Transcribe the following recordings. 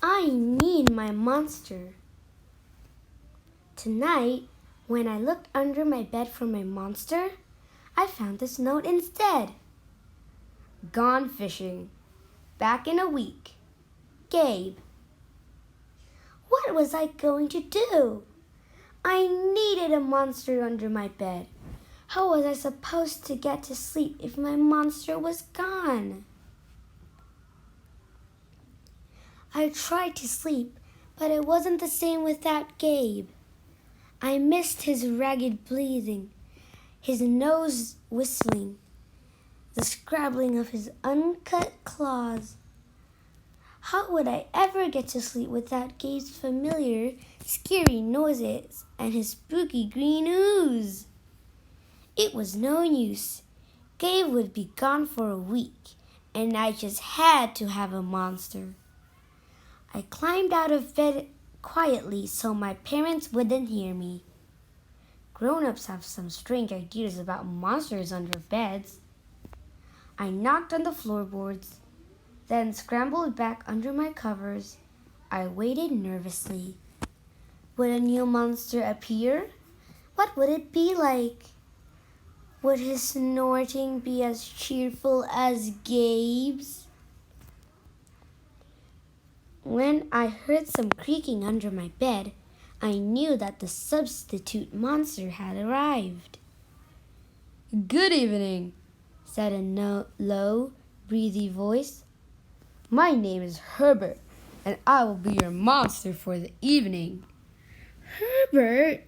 I need my monster. Tonight, when I looked under my bed for my monster, I found this note instead. Gone fishing. Back in a week. Gabe. What was I going to do? I needed a monster under my bed. How was I supposed to get to sleep if my monster was gone? I tried to sleep, but it wasn't the same without Gabe. I missed his ragged breathing, his nose whistling, the scrabbling of his uncut claws. How would I ever get to sleep without Gabe's familiar, scary noises and his spooky green ooze? It was no use. Gabe would be gone for a week, and I just had to have a monster. I climbed out of bed quietly so my parents wouldn't hear me. Grown-ups have some strange ideas about monsters under beds. I knocked on the floorboards, then scrambled back under my covers. I waited nervously. Would a new monster appear? What would it be like? Would his snorting be as cheerful as Gabe's? When I heard some creaking under my bed, I knew that the substitute monster had arrived. "Good evening," said a low, breathy voice. "My name is Herbert, and I will be your monster for the evening." Herbert?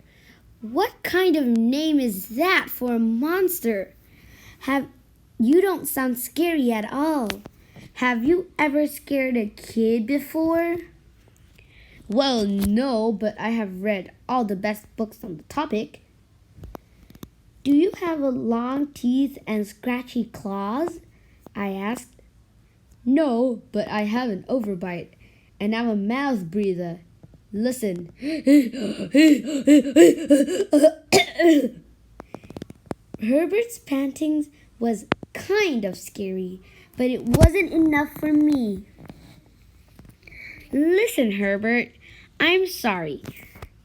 What kind of name is that for a monster? You don't sound scary at all. Have you ever scared a kid before? Well, no, but I have read all the best books on the topic. Do you have long teeth and scratchy claws? I asked. No, but I have an overbite, and I'm a mouth breather. Listen. Herbert's panting was kind of scary, but it wasn't enough for me. Listen, Herbert, I'm sorry.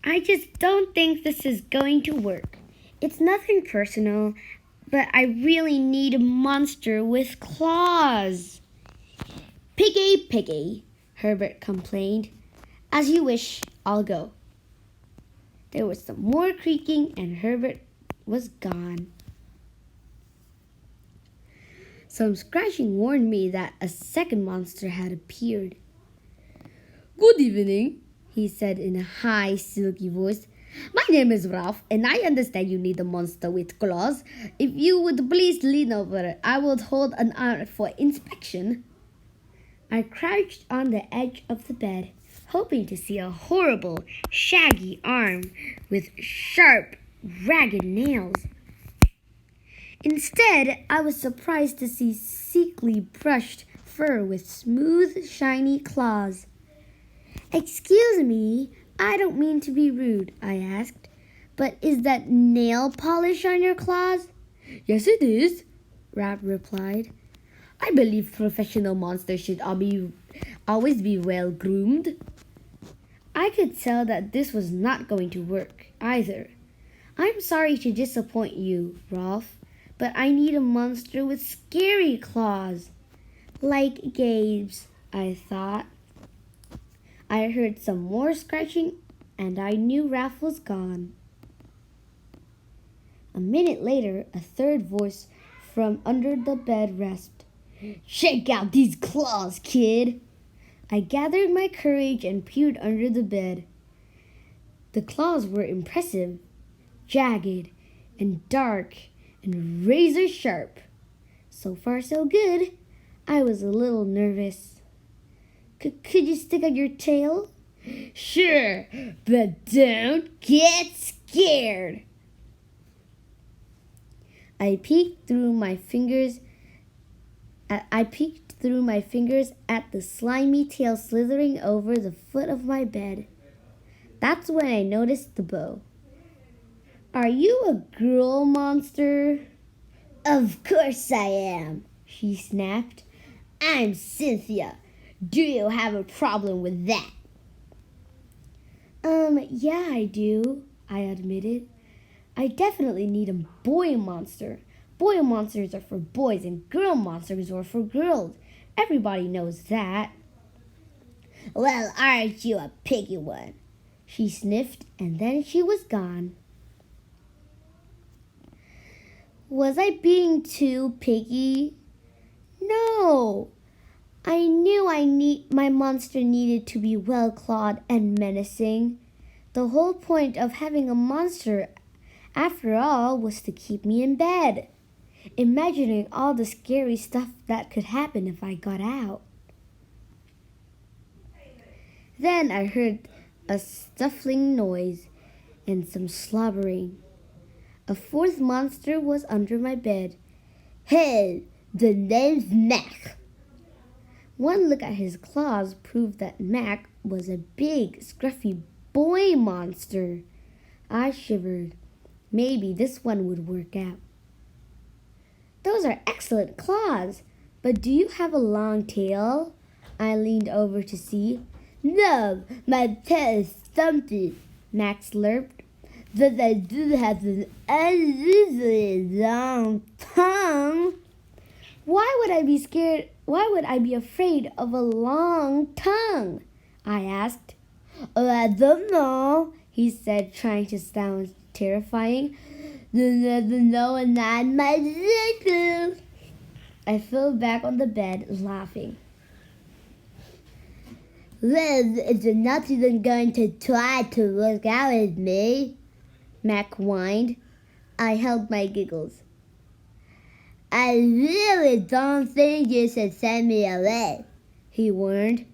I just don't think this is going to work. It's nothing personal, but I really need a monster with claws. Piggy, Herbert complained. As you wish, I'll go. There was some more creaking and Herbert was gone. Some scratching warned me that a second monster had appeared. "Good evening," he said in a high, silky voice. "My name is Ralph, and I understand you need a monster with claws. If you would please lean over, I will hold an arm for inspection." I crouched on the edge of the bed, hoping to see a horrible, shaggy arm with sharp, ragged nails. Instead, I was surprised to see sleekly brushed fur with smooth, shiny claws. "Excuse me, I don't mean to be rude," I asked, "but is that nail polish on your claws?" "Yes, it is," Rap replied. "I believe professional monsters should always be well groomed." I could tell that this was not going to work either. "I'm sorry to disappoint you, Rolf, but I need a monster with scary claws. Like Gabe's," I thought. I heard some more scratching, and I knew Ralph was gone. A minute later, a third voice from under the bed rasped, "Check out these claws, kid." I gathered my courage and peered under the bed. The claws were impressive, jagged and dark and razor sharp. So far, so good. I was a little nervous. Could you stick out your tail?" "Sure, but don't get scared." I peeked through my fingers at the slimy tail slithering over the foot of my bed. That's when I noticed the bow. "Are you a girl monster?" "Of course I am," she snapped. "I'm Cynthia, Do you have a problem with that? Yeah, I do, I admitted. I definitely need a boy monster. Boy monsters are for boys and girl monsters are for girls. Everybody knows that. Well, aren't you a piggy one? She sniffed and then she was gone. Was I being too piggy? No. I knew my monster needed to be well-clawed and menacing. The whole point of having a monster, after all, was to keep me in bed, imagining all the scary stuff that could happen if I got out. Then I heard a snuffling noise and some slobbering. A fourth monster was under my bed. Hey, the name's Mac. One look at his claws proved that Mac was a big, scruffy boy monster. I shivered. Maybe this one would work out. Those are excellent claws, but do you have a long tail? I leaned over to see. No, my tail is stumpy, Max slurped. But I do have an unusually long tongue. Why would I be scared? Why would I be afraid of a long tongue? I asked. Oh, I don't know, he said, trying to sound terrifying. You never know and I might lick you. I fell back on the bed, laughing. Liz, is you're not even going to try to work out with me, Mac whined. I held my giggles. I really don't think you should send me away, he warned.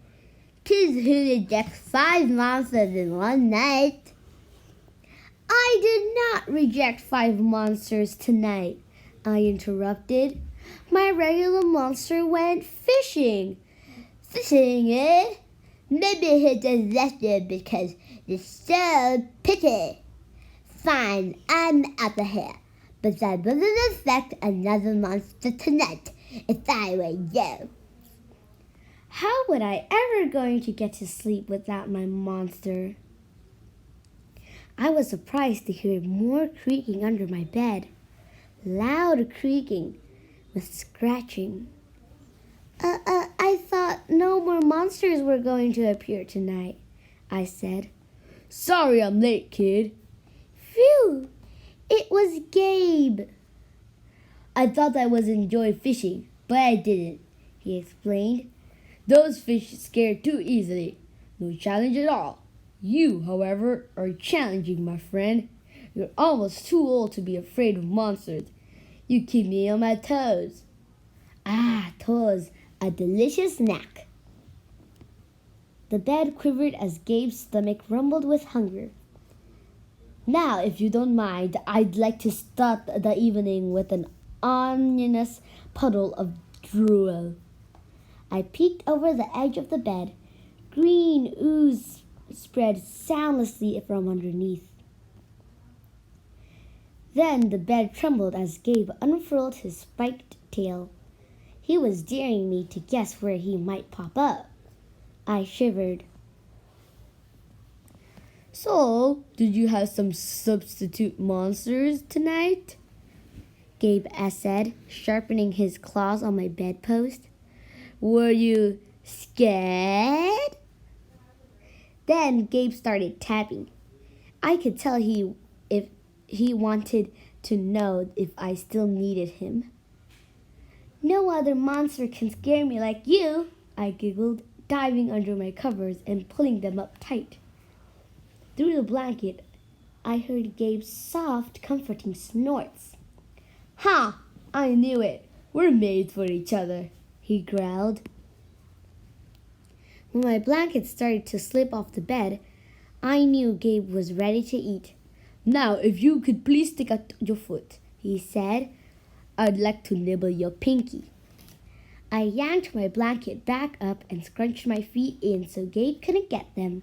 Kids who reject 5 monsters in one night. I did not reject 5 monsters tonight, I interrupted. My regular monster went fishing. Fishing, eh? Maybe he just left you because you're so picky. Fine, I'm out of here. But I wouldn't affect another monster tonight if I were you. How would I ever going to get to sleep without my monster? I was surprised to hear more creaking under my bed. Loud creaking with scratching. I thought no more monsters were going to appear tonight, I said. Sorry I'm late, kid. Phew! It was Gabe. I thought I was enjoying fishing, but I didn't, he explained. Those fish scared too easily. No challenge at all. You, however, are challenging, my friend. You're almost too old to be afraid of monsters. You keep me on my toes. Ah, toes, a delicious snack. The bed quivered as Gabe's stomach rumbled with hunger. Now, if you don't mind, I'd like to start the evening with an ominous puddle of drool. I peeked over the edge of the bed. Green ooze spread soundlessly from underneath. Then the bed trembled as Gabe unfurled his spiked tail. He was daring me to guess where he might pop up. I shivered. So, did you have some substitute monsters tonight? Gabe said, sharpening his claws on my bedpost. Were you scared? Then Gabe started tapping. I could tell if he wanted to know if I still needed him. No other monster can scare me like you, I giggled, diving under my covers and pulling them up tight. Through the blanket, I heard Gabe's soft, comforting snorts. Ha! I knew it. We're made for each other, he growled. When my blanket started to slip off the bed, I knew Gabe was ready to eat. Now, if you could please stick out your foot, he said. I'd like to nibble your pinky. I yanked my blanket back up and scrunched my feet in so Gabe couldn't get them.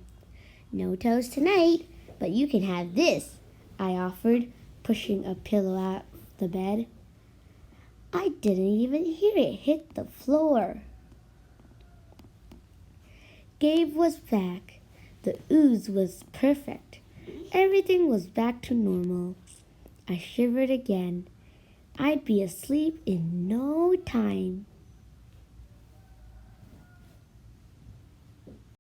No toes tonight, but you can have this, I offered, pushing a pillow out of the bed. I didn't even hear it hit the floor. Gabe was back. The ooze was perfect. Everything was back to normal. I shivered again. I'd be asleep in no time.